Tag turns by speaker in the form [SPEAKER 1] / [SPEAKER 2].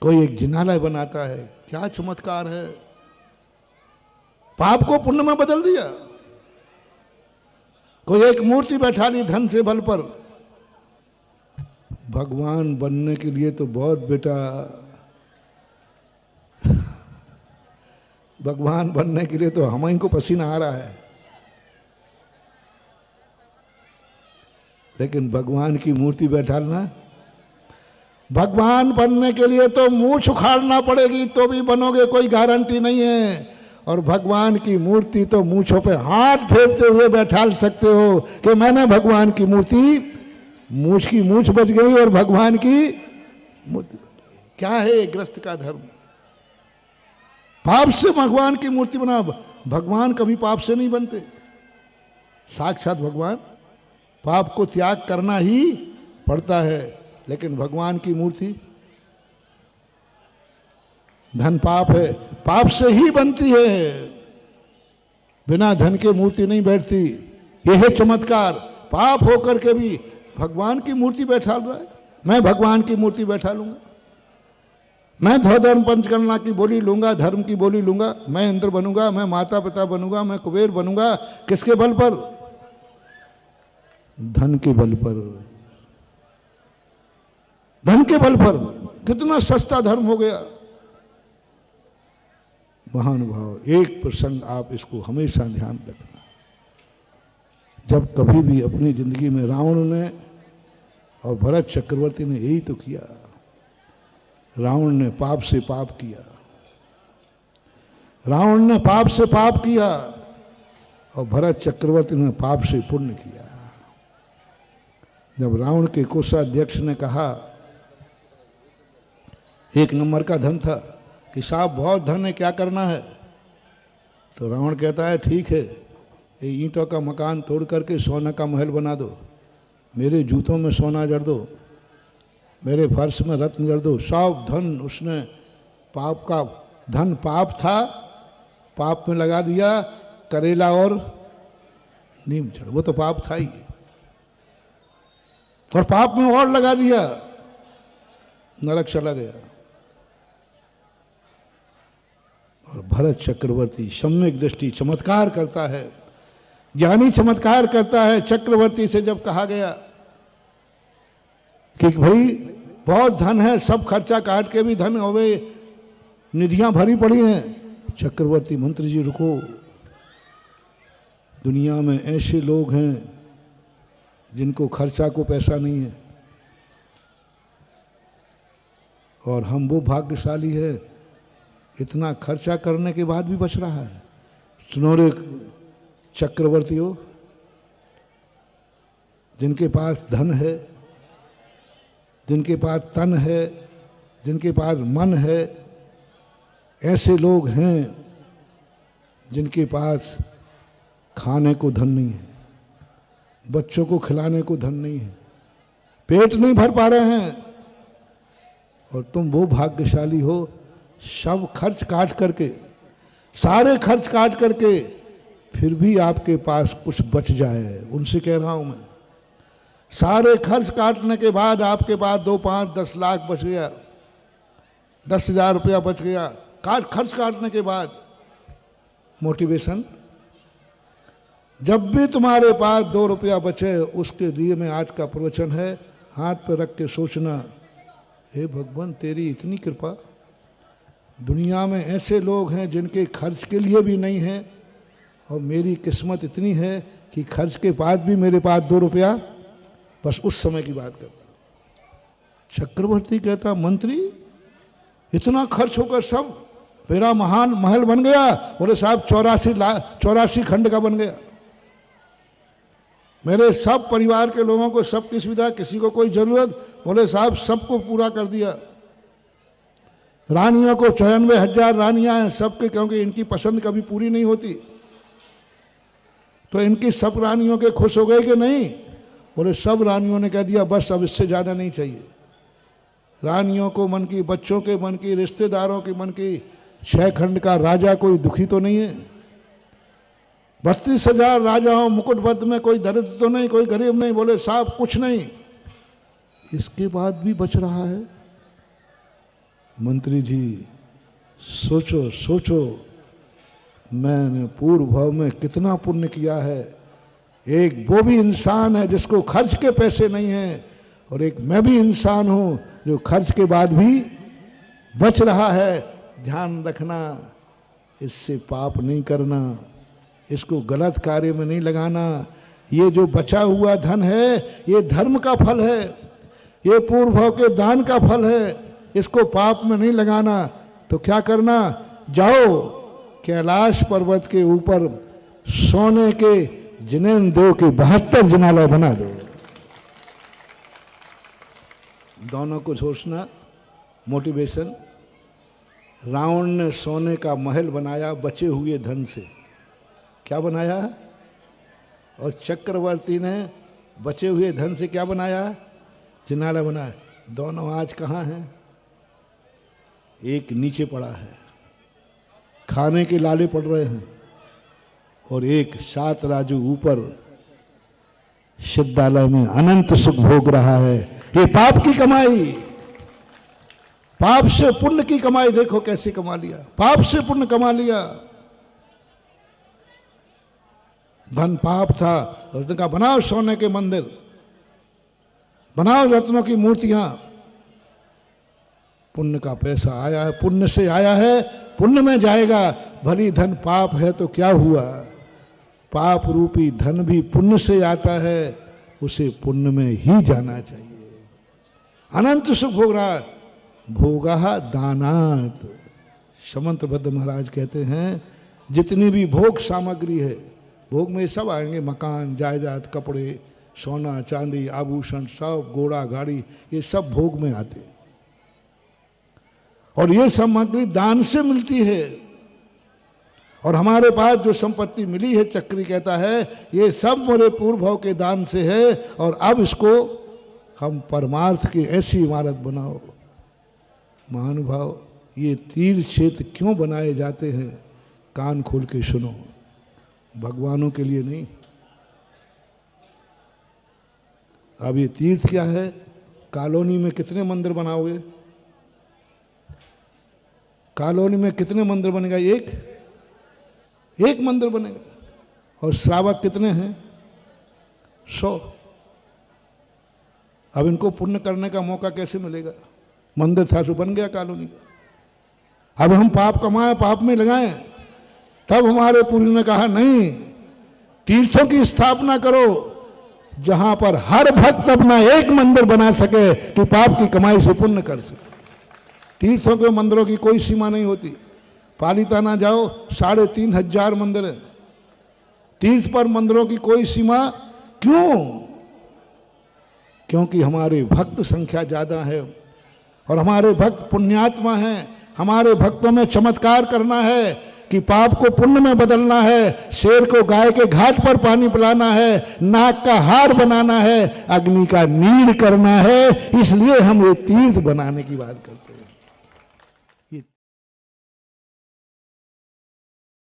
[SPEAKER 1] कोई एक जिनालय बनाता है, क्या चमत्कार है, पाप को पुण्य में बदल दिया। कोई एक मूर्ति बैठा ली धन से बल पर। भगवान बनने के लिए तो बहुत बेटा, भगवान बनने के लिए तो हम ही को पसीना आ रहा है, लेकिन भगवान की मूर्ति बैठाना, भगवान बनने के लिए तो मूंछ उखाड़ना पड़ेगी तो भी बनोगे, कोई गारंटी नहीं है। और भगवान की मूर्ति तो मूंछों पे हाथ फेरते हुए बैठा सकते हो कि मैंने भगवान की मूर्ति, मूंछ की मूंछ बच गई और भगवान की मूर्ति। क्या है ग्रस्त का धर्म? पाप से भगवान की मूर्ति बना। भगवान कभी पाप से नहीं बनते, साक्षात भगवान। पाप को त्याग करना ही पड़ता है, लेकिन भगवान की मूर्ति, धन पाप है, पाप से ही बनती है, बिना धन के मूर्ति नहीं बैठती। यह है चमत्कार। पाप होकर के भी भगवान की मूर्ति बैठा रहा है। मैं भगवान की मूर्ति बैठा लूंगा, मैं धर्म पंचकर्मा की बोली लूंगा, धर्म की बोली लूंगा, मैं इंद्र बनूंगा, मैं माता पिता बनूंगा, मैं कुबेर बनूंगा। किसके बल पर? धन के बल पर, धन के बल पर। कितना सस्ता धर्म हो गया। महानुभाव, एक प्रसंग आप इसको हमेशा ध्यान रखना। जब कभी भी अपनी जिंदगी में रावण ने और भरत चक्रवर्ती ने यही तो किया। रावण ने पाप से पाप किया, रावण ने पाप से पाप किया और भरत चक्रवर्ती ने पाप से पुण्य किया। जब रावण के कोषाध्यक्ष ने कहा, एक नंबर का धन था, कि साहब बहुत धन है, क्या करना है? तो रावण कहता है ठीक है, ये ईंटों का मकान तोड़ करके सोना का महल बना दो, मेरे जूतों में सोना जड़ दो, मेरे फर्श में रत्न जड़ दो। सब धन उसने, पाप का धन पाप था, पाप में लगा दिया। करेला और नीम जड़, वो तो पाप था ही, और पाप में और लगा दिया, नरक चला गया। और भरत चक्रवर्ती सम्यक दृष्टि चमत्कार करता है, ज्ञानी चमत्कार करता है। चक्रवर्ती से जब कहा गया कि भाई बहुत धन है, सब खर्चा काट के भी धन होवे, निधियां भरी पड़ी हैं। चक्रवर्ती, मंत्री जी रुको, दुनिया में ऐसे लोग हैं जिनको खर्चा को पैसा नहीं है, और हम वो भाग्यशाली है, इतना खर्चा करने के बाद भी बच रहा है। सुनो रे चक्रवर्तियों, जिनके पास धन है, जिनके पास तन है, जिनके पास मन है, ऐसे लोग हैं जिनके पास खाने को धन नहीं है, बच्चों को खिलाने को धन नहीं है, पेट नहीं भर पा रहे हैं। और तुम वो भाग्यशाली हो, सब खर्च काट करके, सारे खर्च काट करके फिर भी आपके पास कुछ बच जाए। उनसे कह रहा हूं मैं, सारे खर्च काटने के बाद आपके पास 2, 5, 10 लाख बच गया, 10,000 रुपया बच गया, खर्च काटने के बाद। मोटिवेशन, जब भी तुम्हारे पास 2 रुपया बचे, उसके लिए में आज का प्रवचन है, हाथ पे रख के सोचना, हे भगवान तेरी इतनी कृपा, दुनिया में ऐसे लोग हैं जिनके खर्च के लिए भी नहीं है, और मेरी किस्मत इतनी है कि खर्च के बाद भी मेरे पास 2 रुपया। बस उस समय की बात करता। चक्रवर्ती कहता, मंत्री इतना खर्च होकर सब मेरा महान महल बन गया? बोले साहब 84 खंड का बन गया, मेरे सब परिवार के लोगों को सबकी सुविधा, किसी को कोई जरूरत, बोले साहब सबको पूरा कर दिया। रानियों को 94,000 रानियां हैं सबके, क्योंकि इनकी पसंद कभी पूरी नहीं होती, तो इनकी सब रानियों के खुश हो गए कि नहीं? बोले सब रानियों ने कह दिया बस अब इससे ज्यादा नहीं चाहिए। रानियों को मन की, बच्चों के मन की, रिश्तेदारों के मन की, 6 खंड का राजा कोई दुखी तो नहीं है? 32,000 राजाओं मुकुटबद्ध में कोई दरिद्र तो नहीं, कोई गरीब नहीं? बोले साहब कुछ नहीं। इसके बाद भी बच रहा है। मंत्री जी सोचो सोचो, मैंने पूर्व भाव में कितना पुण्य किया है। एक वो भी इंसान है जिसको खर्च के पैसे नहीं हैं, और एक मैं भी इंसान हूं जो खर्च के बाद भी बच रहा है। ध्यान रखना, इससे पाप नहीं करना, इसको गलत कार्य में नहीं लगाना। ये जो बचा हुआ धन है ये धर्म का फल है, ये पूर्व भाव के दान का फल है, इसको पाप में नहीं लगाना। तो क्या करना, जाओ कैलाश पर्वत के ऊपर सोने के जिनेंद्र के 72 जिनालय बना दो। दोनों को सोचना, मोटिवेशन। रावण ने सोने का महल बनाया बचे हुए धन से, क्या बनाया? और चक्रवर्ती ने बचे हुए धन से क्या बनाया? जिनालय बनाया। दोनों आज कहाँ हैं? एक नीचे पड़ा है, खाने के लाले पड़ रहे हैं, और एक 7 राजू ऊपर सिद्धालय में अनंत सुख भोग रहा है। ये पाप की कमाई, पाप से पुण्य की कमाई देखो कैसे कमा लिया, पाप से पुण्य कमा लिया। धन पाप था, उसने कहा बनाओ सोने के मंदिर, बनाओ रत्नों की मूर्तियां। पुण्य का पैसा आया है, पुण्य से आया है, पुण्य में जाएगा। भली धन पाप है तो क्या हुआ, पाप रूपी धन भी पुण्य से आता है, उसे पुण्य में ही जाना चाहिए। अनंत सुख भोग रहा है, भोगा दानात। समंतभद्र महाराज कहते हैं जितनी भी भोग सामग्री है, भोग में सब आएंगे, मकान जायदाद कपड़े सोना चांदी आभूषण सब, घोड़ा गाड़ी, ये सब भोग में आते। और ये सामग्री दान से मिलती है। और हमारे पास जो संपत्ति मिली है, चक्री कहता है ये सब मेरे पूर्व भाव के दान से है, और अब इसको हम परमार्थ की ऐसी इमारत बनाओ। महानुभाव, ये तीर्थ क्षेत्र क्यों बनाए जाते हैं, कान खोल के सुनो, भगवानों के लिए नहीं। अब ये तीर्थ क्या है? कॉलोनी में कितने मंदिर बनाओगे? कॉलोनी में कितने मंदिर बनेगा? एक मंदिर बनेगा। और श्रावक कितने हैं? 100। अब इनको पुण्य करने का मौका कैसे मिलेगा? मंदिर था तो बन गया कॉलोनी का। अब हम पाप कमाएं, पाप में लगाएं। तब हमारे पूर्व ने कहा नहीं, तीर्थों की स्थापना करो जहां पर हर भक्त अपना एक मंदिर बना सके कि पाप की कमाई से पुण्य कर सके। तीर्थों के मंदिरों की कोई सीमा नहीं होती। पालीताना जाओ, 3500 मंदिर है। तीर्थ पर मंदिरों की कोई सीमा क्यों? क्योंकि हमारे भक्त संख्या ज्यादा है, और हमारे भक्त पुण्यात्मा हैं। हमारे भक्तों में चमत्कार करना है कि पाप को पुण्य में बदलना है, शेर को गाय के घाट पर पानी पिलाना है, नाक का हार बनाना है, अग्नि का नीड़ करना है। इसलिए हम ये तीर्थ बनाने की बात करते हैं।